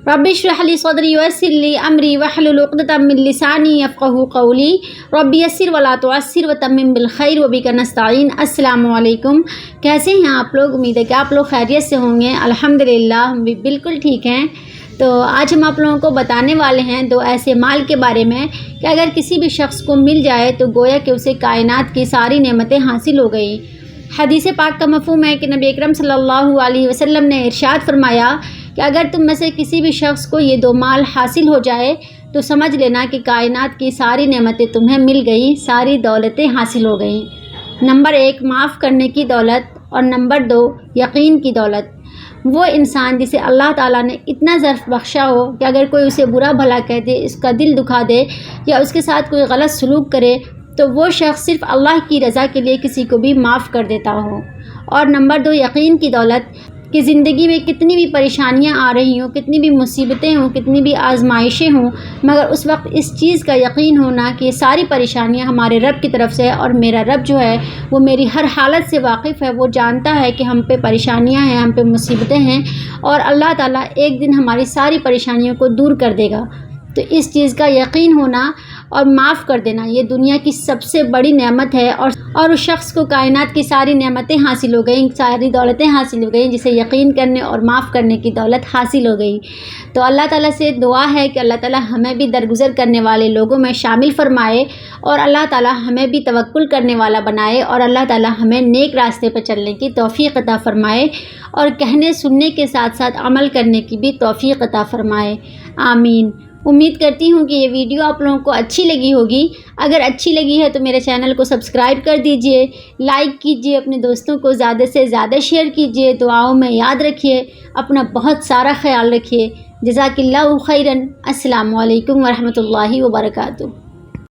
رب اشرح لی صدری ویسر لی امری واحلل عقدۃ من لسانی یفقہوا قولی رب یسر ولا تعسر وتمم بالخیر وبک نستعین۔ السلام علیکم، کیسے ہیں آپ لوگ؟ امید ہے کہ آپ لوگ خیریت سے ہوں گے۔ الحمدللہ ہم بھی بالکل ٹھیک ہیں۔ تو آج ہم آپ لوگوں کو بتانے والے ہیں دو ایسے مال کے بارے میں کہ اگر کسی بھی شخص کو مل جائے تو گویا کہ اسے کائنات کی ساری نعمتیں حاصل ہو گئیں۔ حدیث پاک کا مفہوم ہے کہ نبی اکرم صلی اللہ علیہ وسلم نے ارشاد فرمایا کہ اگر تم میں سے کسی بھی شخص کو یہ دو مال حاصل ہو جائے تو سمجھ لینا کہ کائنات کی ساری نعمتیں تمہیں مل گئیں، ساری دولتیں حاصل ہو گئیں۔ نمبر 1 معاف کرنے کی دولت، اور نمبر 2 یقین کی دولت۔ وہ انسان جسے اللہ تعالیٰ نے اتنا ظرف بخشا ہو کہ اگر کوئی اسے برا بھلا کہہ دے، اس کا دل دکھا دے یا اس کے ساتھ کوئی غلط سلوک کرے تو وہ شخص صرف اللہ کی رضا کے لیے کسی کو بھی معاف کر دیتا ہو۔ اور نمبر 2 یقین کی دولت، کہ زندگی میں کتنی بھی پریشانیاں آ رہی ہوں، کتنی بھی مصیبتیں ہوں، کتنی بھی آزمائشیں ہوں، مگر اس وقت اس چیز کا یقین ہونا کہ یہ ساری پریشانیاں ہمارے رب کی طرف سے ہے اور میرا رب جو ہے وہ میری ہر حالت سے واقف ہے، وہ جانتا ہے کہ ہم پہ پریشانیاں ہیں، ہم پہ مصیبتیں ہیں اور اللہ تعالیٰ ایک دن ہماری ساری پریشانیوں کو دور کر دے گا۔ تو اس چیز کا یقین ہونا اور معاف کر دینا یہ دنیا کی سب سے بڑی نعمت ہے، اور اس شخص کو کائنات کی ساری نعمتیں حاصل ہو گئیں، ساری دولتیں حاصل ہو گئیں جسے یقین کرنے اور معاف کرنے کی دولت حاصل ہو گئی۔ تو اللہ تعالیٰ سے دعا ہے کہ اللہ تعالیٰ ہمیں بھی درگزر کرنے والے لوگوں میں شامل فرمائے اور اللہ تعالیٰ ہمیں بھی توکل کرنے والا بنائے اور اللہ تعالیٰ ہمیں نیک راستے پر چلنے کی توفیق عطا فرمائے اور کہنے سننے کے ساتھ ساتھ عمل کرنے کی بھی توفیق عطا فرمائے، آمین۔ امید کرتی ہوں کہ یہ ویڈیو آپ لوگوں کو اچھی لگی ہوگی۔ اگر اچھی لگی ہے تو میرے چینل کو سبسکرائب کر دیجئے، لائک کیجئے، اپنے دوستوں کو زیادہ سے زیادہ شیئر کیجئے، دعاؤں میں یاد رکھیے، اپنا بہت سارا خیال رکھیے۔ جزاک اللہ خیراً۔ السلام علیکم ورحمۃ اللہ وبرکاتہ۔